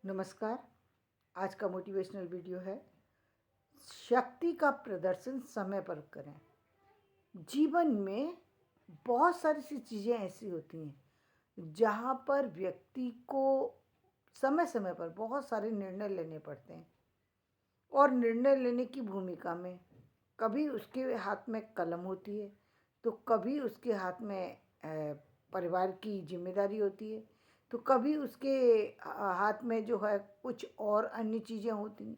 नमस्कार। आज का मोटिवेशनल वीडियो है, शक्ति का प्रदर्शन समय पर करें। जीवन में बहुत सारी सी चीज़ें ऐसी होती हैं जहाँ पर व्यक्ति को समय समय पर बहुत सारे निर्णय लेने पड़ते हैं और निर्णय लेने की भूमिका में कभी उसके हाथ में कलम होती है तो कभी उसके हाथ में परिवार की जिम्मेदारी होती है, तो कभी उसके हाथ में जो है कुछ और अन्य चीज़ें होती हैं।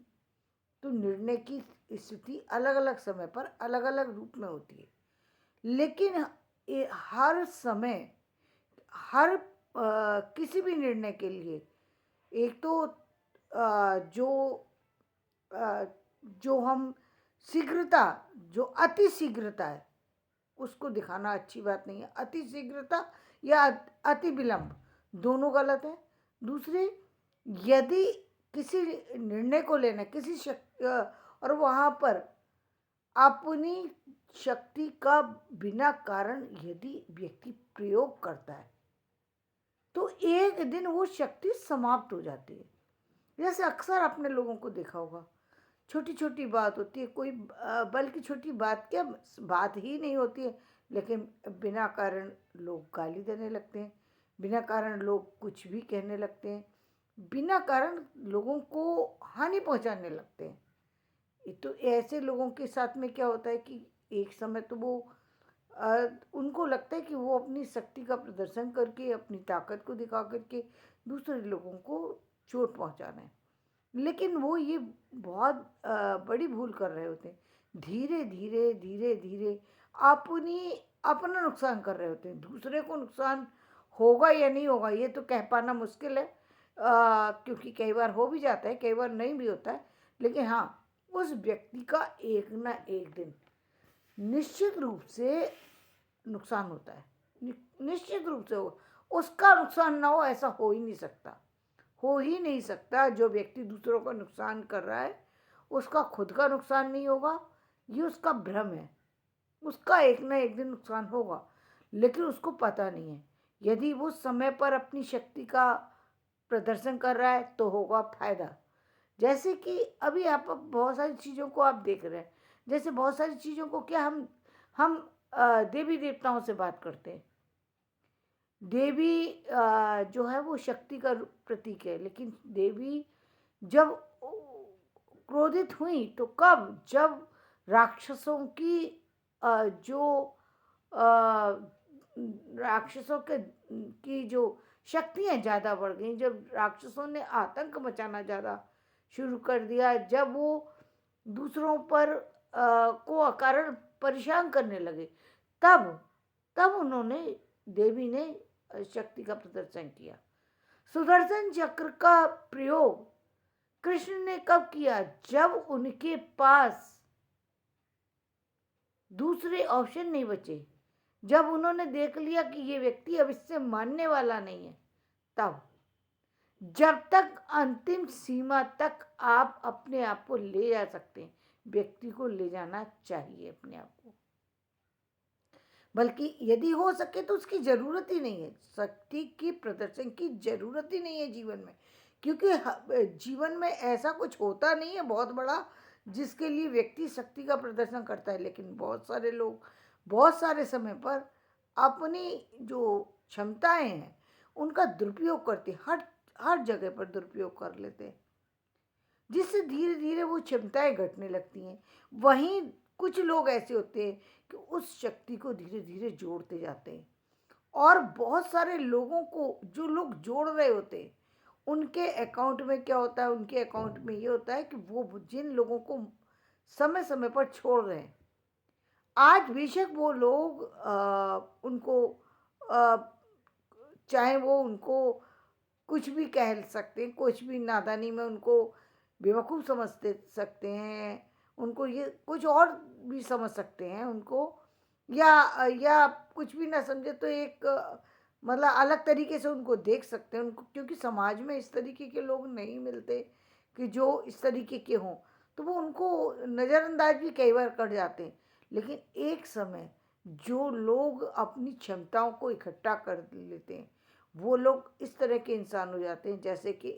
तो निर्णय की स्थिति अलग अलग समय पर अलग अलग रूप में होती है, लेकिन हर समय किसी भी निर्णय के लिए एक तो जो अ, जो हम शीघ्रता जो अति शीघ्रता है उसको दिखाना अच्छी बात नहीं है। अति शीघ्रता या अति विलंब दोनों गलत है। दूसरे, यदि किसी निर्णय को लेना किसी और वहाँ पर अपनी शक्ति का बिना कारण यदि व्यक्ति प्रयोग करता है तो एक दिन वो शक्ति समाप्त हो जाती है। जैसे अक्सर आपने लोगों को देखा होगा, छोटी छोटी बात होती है, कोई बल्कि छोटी बात क्या, बात ही नहीं होती है, लेकिन बिना कारण लोग गाली देने लगते हैं, बिना कारण लोग कुछ भी कहने लगते हैं, बिना कारण लोगों को हानि पहुंचाने लगते हैं। तो ऐसे लोगों के साथ में क्या होता है कि एक समय तो वो उनको लगता है कि वो अपनी शक्ति का प्रदर्शन करके अपनी ताकत को दिखा करके दूसरे लोगों को चोट पहुंचा रहे हैं, लेकिन वो ये बहुत बड़ी भूल कर रहे होते हैं। धीरे धीरे धीरे धीरे अपना नुकसान कर रहे होते हैं। दूसरे को नुकसान होगा या नहीं होगा ये तो कह पाना मुश्किल है, क्योंकि कई बार हो भी जाता है, कई बार नहीं भी होता है, लेकिन हाँ, उस व्यक्ति का एक ना एक दिन निश्चित रूप से नुकसान होता है। निश्चित रूप से हो, उसका नुकसान ना हो ऐसा हो ही नहीं सकता, हो ही नहीं सकता। जो व्यक्ति दूसरों का नुकसान कर रहा है उसका खुद का नुकसान नहीं होगा, ये उसका भ्रम है। उसका एक ना एक दिन नुकसान होगा, लेकिन उसको पता नहीं है। यदि वो समय पर अपनी शक्ति का प्रदर्शन कर रहा है तो होगा फायदा। जैसे कि अभी आप बहुत सारी चीज़ों को आप देख रहे हैं, जैसे बहुत सारी चीज़ों को क्या हम देवी देवताओं से बात करते हैं। देवी जो है वो शक्ति का प्रतीक है, लेकिन देवी जब क्रोधित हुई तो कब, जब राक्षसों की जो राक्षसों के की जो शक्तियाँ ज़्यादा बढ़ गई, जब राक्षसों ने आतंक मचाना ज़्यादा शुरू कर दिया, जब वो दूसरों पर को अकारण परेशान करने लगे, तब तब उन्होंने देवी ने शक्ति का प्रदर्शन किया। सुदर्शन चक्र का प्रयोग कृष्ण ने कब किया? जब उनके पास दूसरे ऑप्शन नहीं बचे, जब उन्होंने देख लिया कि ये व्यक्ति अब इससे मानने वाला नहीं है, तब। जब तक अंतिम सीमा तक आप अपने आप को ले जा सकते हैं, व्यक्ति को ले जाना चाहिए अपने आप को, बल्कि यदि हो सके तो उसकी ज़रूरत ही नहीं है, शक्ति की प्रदर्शन की ज़रूरत ही नहीं है जीवन में। क्योंकि जीवन में ऐसा कुछ होता नहीं है बहुत बड़ा जिसके लिए व्यक्ति शक्ति का प्रदर्शन करता है, लेकिन बहुत सारे लोग बहुत सारे समय पर अपनी जो क्षमताएं हैं उनका दुरुपयोग करते, हर हर जगह पर दुरुपयोग कर लेते हैं, जिससे धीरे धीरे वो क्षमताएं घटने लगती हैं। वहीं कुछ लोग ऐसे होते हैं कि उस शक्ति को धीरे धीरे जोड़ते जाते हैं, और बहुत सारे लोगों को जो लोग जोड़ रहे होते हैं उनके अकाउंट में क्या होता है, उनके अकाउंट में ये होता है कि वो जिन लोगों को समय समय पर छोड़ रहे हैं, आज बेशक वो लोग उनको आ, चाहे वो उनको कुछ भी कह सकते हैं, कुछ भी नादानी में उनको बेवकूफ़ समझते सकते हैं, उनको ये कुछ और भी समझ सकते हैं उनको, या कुछ भी ना समझे तो एक मतलब अलग तरीके से उनको देख सकते हैं उनको, क्योंकि समाज में इस तरीके के लोग नहीं मिलते कि जो इस तरीके के हों, तो वो उनको नज़रअंदाज भी कई बार कर जाते हैं। लेकिन एक समय जो लोग अपनी क्षमताओं को इकट्ठा कर लेते हैं वो लोग इस तरह के इंसान हो जाते हैं, जैसे कि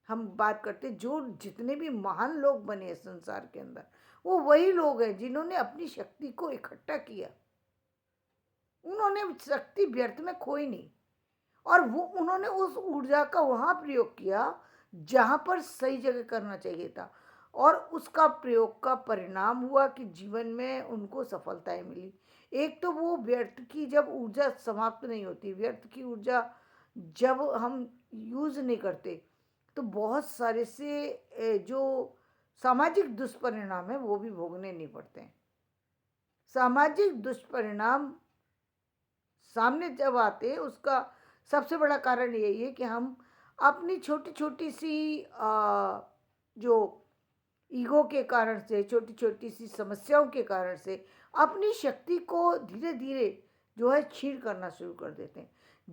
हम बात करते, जो जितने भी महान लोग बने हैं संसार के अंदर, वो वही लोग हैं जिन्होंने अपनी शक्ति को इकट्ठा किया। उन्होंने शक्ति व्यर्थ में खोई नहीं, और वो उन्होंने उस ऊर्जा का वहाँ प्रयोग किया जहाँ पर सही जगह करना चाहिए था, और उसका प्रयोग का परिणाम हुआ कि जीवन में उनको सफलताएं मिली। एक तो वो व्यर्थ की जब ऊर्जा समाप्त नहीं होती, व्यर्थ की ऊर्जा जब हम यूज नहीं करते, तो बहुत सारे से जो सामाजिक दुष्परिणाम है वो भी भोगने नहीं पड़ते हैं। सामाजिक दुष्परिणाम सामने जब आते हैं, उसका सबसे बड़ा कारण यही है कि हम अपनी छोटी छोटी सी जो ईगो के कारण से, छोटी छोटी सी समस्याओं के कारण से अपनी शक्ति को धीरे धीरे जो है क्षीण करना शुरू कर देते हैं।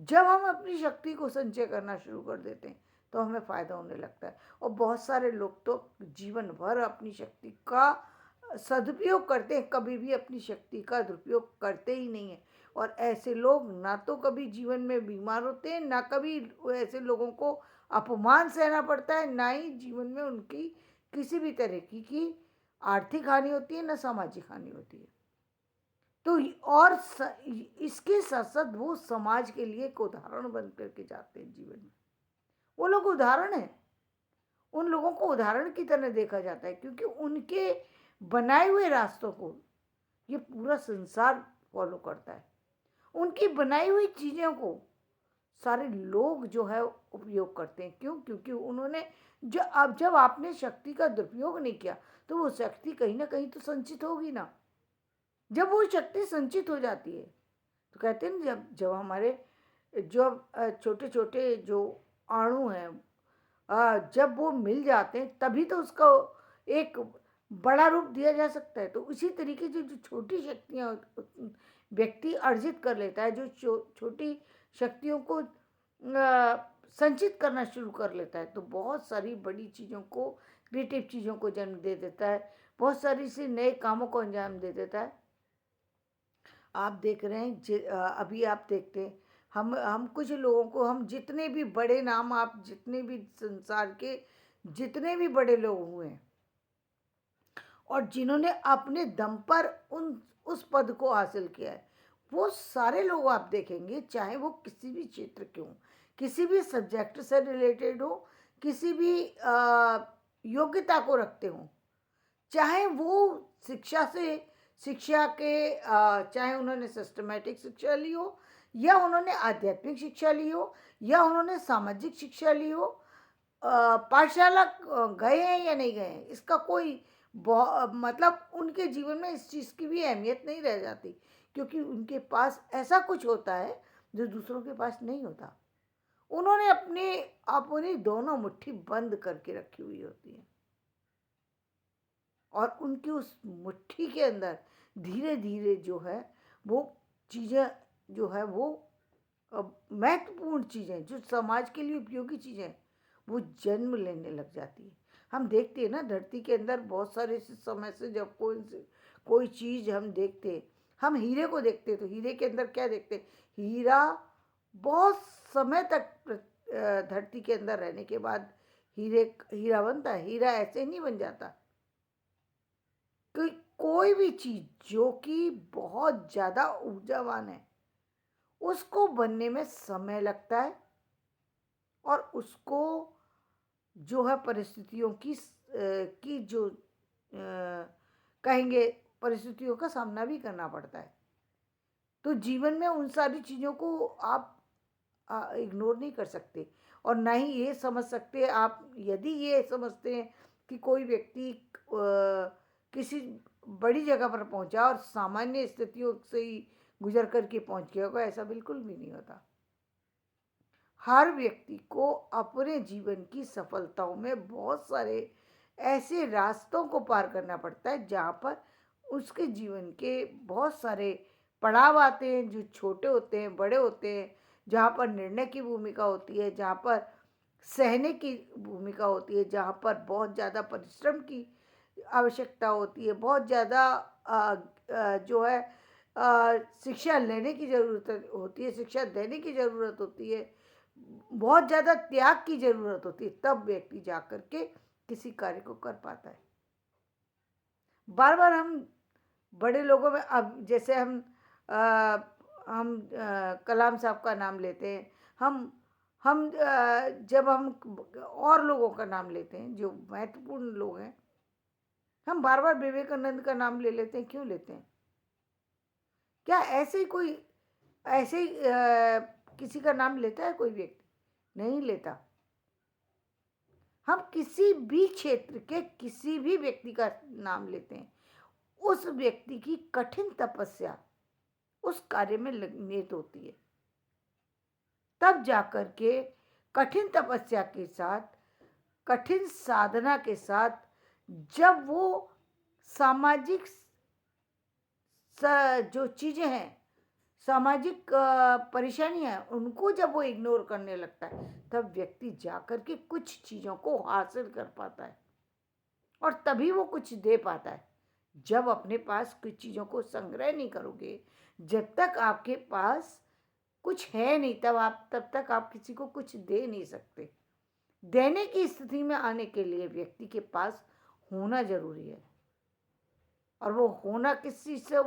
जब हम अपनी शक्ति को संचय करना शुरू कर देते हैं तो हमें फ़ायदा होने लगता है। और बहुत सारे लोग तो जीवन भर अपनी शक्ति का सदुपयोग करते हैं, कभी भी अपनी शक्ति का दुरुपयोग करते ही नहीं है। और ऐसे लोग ना तो कभी जीवन में बीमार होते हैं, ना कभी ऐसे लोगों को अपमान सहना पड़ता है, ना ही जीवन में उनकी किसी भी तरह की आर्थिक हानि होती है, ना सामाजिक हानि होती है। तो और इसके साथ साथ वो समाज के लिए एक उदाहरण बन करके जाते हैं जीवन में। वो लोग उदाहरण है, उन लोगों को उदाहरण की तरह देखा जाता है, क्योंकि उनके बनाए हुए रास्तों को ये पूरा संसार फॉलो करता है। उनकी बनाई हुई चीज़ों को सारे लोग जो है उपयोग करते हैं। क्यों? क्योंकि उन्होंने जब आपने शक्ति का दुरुपयोग नहीं किया, तो वो शक्ति कहीं ना कहीं तो संचित होगी ना। जब वो शक्ति संचित हो जाती है, तो कहते हैं ना, जब जब हमारे जब छोटे छोटे जो अणु हैं, जब वो मिल जाते हैं तभी तो उसका एक बड़ा रूप दिया जा सकता है। तो उसी तरीके से जो छोटी शक्तियाँ व्यक्ति अर्जित कर लेता है, जो छोटी शक्तियों को संचित करना शुरू कर लेता है, तो बहुत सारी बड़ी चीज़ों को, क्रिएटिव चीज़ों को जन्म दे देता है, बहुत सारी से नए कामों को अंजाम दे देता है। आप देख रहे हैं अभी आप देखते हैं, हम कुछ लोगों को, हम जितने भी बड़े नाम, आप जितने भी संसार के जितने भी बड़े लोग हुए हैं और जिन्होंने अपने दम पर उस पद को हासिल किया है, वो सारे लोग आप देखेंगे, चाहे वो किसी भी क्षेत्र के हों, किसी भी सब्जेक्ट से रिलेटेड हो, किसी भी योग्यता को रखते हों, चाहे वो शिक्षा से, शिक्षा के चाहे उन्होंने सिस्टमेटिक शिक्षा ली हो, या उन्होंने आध्यात्मिक शिक्षा ली हो, या उन्होंने सामाजिक शिक्षा ली हो, पाठशाला गए हैं या नहीं गए हैं, इसका कोई मतलब उनके जीवन में इस चीज़ की भी अहमियत नहीं रह जाती, क्योंकि उनके पास ऐसा कुछ होता है जो दूसरों के पास नहीं होता। उन्होंने अपनी दोनों मुट्ठी बंद करके रखी हुई होती है, और उनकी उस मुट्ठी के अंदर धीरे धीरे जो है वो चीज़ें जो है वो महत्वपूर्ण चीज़ें, जो समाज के लिए उपयोगी चीज़ें, वो जन्म लेने लग जाती है। हम देखते हैं ना, धरती के अंदर बहुत सारे समय से जब कोई चीज़ हम देखते हैं, हम हीरे को देखते हैं, तो हीरे के अंदर क्या देखते हैं? हीरा बहुत समय तक धरती के अंदर रहने के बाद हीरा बनता है। हीरा ऐसे नहीं बन जाता। कोई भी चीज़ जो कि बहुत ज़्यादा ऊर्जावान है, उसको बनने में समय लगता है, और उसको जो है परिस्थितियों की जो कहेंगे, परिस्थितियों का सामना भी करना पड़ता है। तो जीवन में उन सारी चीज़ों को आप इग्नोर नहीं कर सकते, और ना ही ये समझ सकते आप। यदि ये समझते हैं कि कोई व्यक्ति किसी बड़ी जगह पर पहुंचा और सामान्य स्थितियों से ही गुजर करके पहुंच गया होगा, ऐसा बिल्कुल भी नहीं होता। हर व्यक्ति को अपने जीवन की सफलताओं में बहुत सारे ऐसे रास्तों को पार करना पड़ता है जहाँ पर उसके जीवन के बहुत सारे पड़ाव आते हैं, जो छोटे होते हैं, बड़े होते हैं, जहाँ पर निर्णय की भूमिका होती है, जहाँ पर सहने की भूमिका होती है, जहाँ पर बहुत ज़्यादा परिश्रम की आवश्यकता होती है, बहुत ज़्यादा जो है शिक्षा लेने की ज़रूरत होती है, शिक्षा देने की ज़रूरत होती है, बहुत ज़्यादा त्याग की ज़रूरत होती है, तब व्यक्ति जाकर के किसी कार्य को कर पाता है। बार बार हम बड़े लोगों में, अब जैसे कलाम साहब का नाम लेते हैं, जब हम और लोगों का नाम लेते हैं जो महत्वपूर्ण लोग हैं, हम बार बार विवेकानंद का नाम ले लेते हैं। क्यों लेते हैं? क्या ऐसे ही कोई, ऐसे ही किसी का नाम लेता है कोई व्यक्ति? नहीं लेता। हम किसी भी क्षेत्र के किसी भी व्यक्ति का नाम लेते हैं, उस व्यक्ति की कठिन तपस्या उस कार्य में निहित होती है। तब जाकर के कठिन तपस्या के साथ, कठिन साधना के साथ, जब वो सामाजिक जो चीजें हैं, सामाजिक परेशानियां, उनको जब वो इग्नोर करने लगता है, तब व्यक्ति जाकर के कुछ चीजों को हासिल कर पाता है और तभी वो कुछ दे पाता है। जब अपने पास कुछ चीजों को संग्रह नहीं करोगे, जब तक आपके पास कुछ है नहीं, तब तक आप किसी को कुछ दे नहीं सकते। देने की स्थिति में आने के लिए व्यक्ति के पास होना जरूरी है। और वो होना किस चीज से,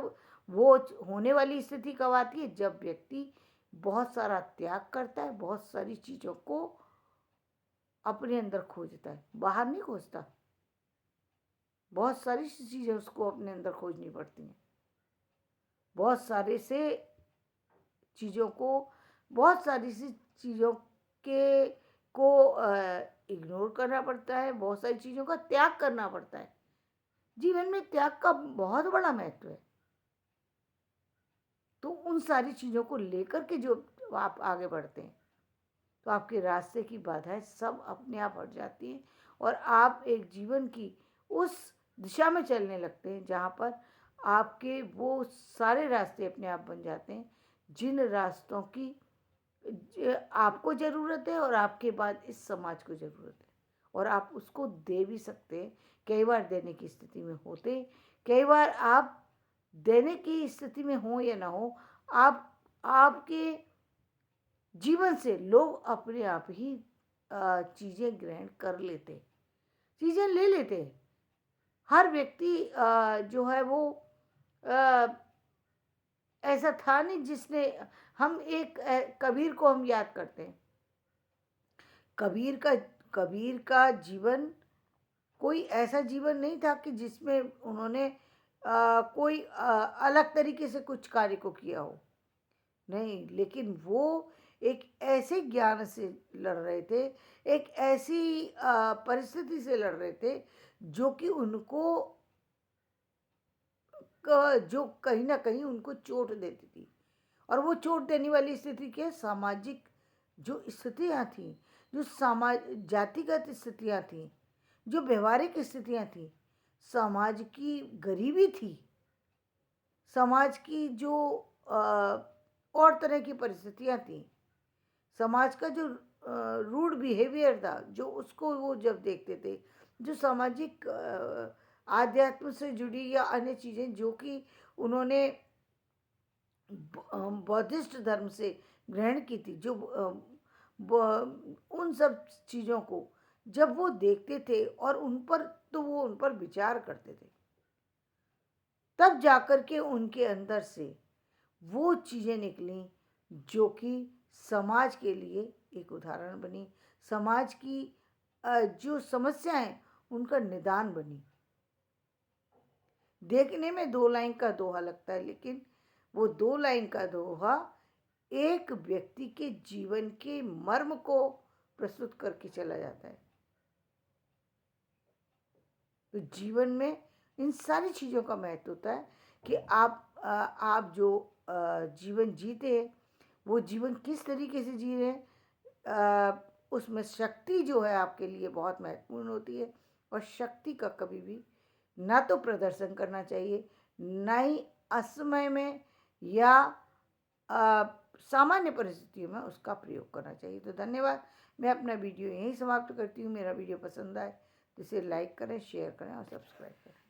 वो होने वाली स्थिति कब आती है? जब व्यक्ति बहुत सारा त्याग करता है, बहुत सारी चीजों को अपने अंदर खोजता है, बाहर नहीं खोजता। बहुत सारी चीजें उसको अपने अंदर खोजनी पड़ती हैं, बहुत सारे से चीज़ों को, बहुत सारी सी चीज़ों के को इग्नोर करना पड़ता है, बहुत सारी चीज़ों का त्याग करना पड़ता है। जीवन में त्याग का बहुत बड़ा महत्व है। तो उन सारी चीज़ों को लेकर के जो आप आगे बढ़ते हैं, तो आपके रास्ते की बाधाएं सब अपने आप हट जाती हैं और आप एक जीवन की उस दिशा में चलने लगते हैं जहाँ पर आपके वो सारे रास्ते अपने आप बन जाते हैं जिन रास्तों की आपको ज़रूरत है और आपके बाद इस समाज को ज़रूरत है, और आप उसको दे भी सकते हैं। कई बार देने की स्थिति में होते, कई बार आप देने की स्थिति में हो या ना हो, आपके जीवन से लोग अपने आप ही चीज़ें ग्रहण कर लेते, चीज़ें ले लेते। हर व्यक्ति जो है वो ऐसा था नहीं जिसने, हम एक कबीर को हम याद करते हैं। कबीर का जीवन कोई ऐसा जीवन नहीं था कि जिसमें उन्होंने कोई अलग तरीके से कुछ कार्य को किया हो, नहीं। लेकिन वो एक ऐसे ज्ञान से लड़ रहे थे, एक ऐसी परिस्थिति से लड़ रहे थे जो कि उनको जो कहीं ना कहीं उनको चोट देती थी। और वो चोट देने वाली स्थिति के सामाजिक जो स्थितियाँ थी, जो समाज जातिगत स्थितियाँ थी, जो व्यवहारिक स्थितियाँ थी, समाज की गरीबी थी, समाज की जो और तरह की परिस्थितियाँ थी, समाज का जो रूड बिहेवियर था, जो उसको वो जब देखते थे, जो सामाजिक आध्यात्म से जुड़ी या अन्य चीज़ें जो कि उन्होंने बौद्धिस्ट धर्म से ग्रहण की थी, जो उन सब चीज़ों को जब वो देखते थे और उन पर, तो वो उन पर विचार करते थे, तब जाकर के उनके अंदर से वो चीज़ें निकली जो कि समाज के लिए एक उदाहरण बनी, समाज की जो समस्याएं उनका निदान बनी। देखने में 2 लाइन का दोहा लगता है, लेकिन वो 2 लाइन का दोहा एक व्यक्ति के जीवन के मर्म को प्रस्तुत करके चला जाता है। तो जीवन में इन सारी चीज़ों का महत्व होता है कि आप जो जीवन जीते हैं, वो जीवन किस तरीके से जी रहे हैं, उसमें शक्ति जो है आपके लिए बहुत महत्वपूर्ण होती है। और शक्ति का कभी भी ना तो प्रदर्शन करना चाहिए, ना ही असमय में या सामान्य परिस्थितियों में उसका प्रयोग करना चाहिए। तो धन्यवाद। मैं अपना वीडियो यहीं समाप्त करती हूँ। मेरा वीडियो पसंद आए तो इसे लाइक करें, शेयर करें और सब्सक्राइब करें।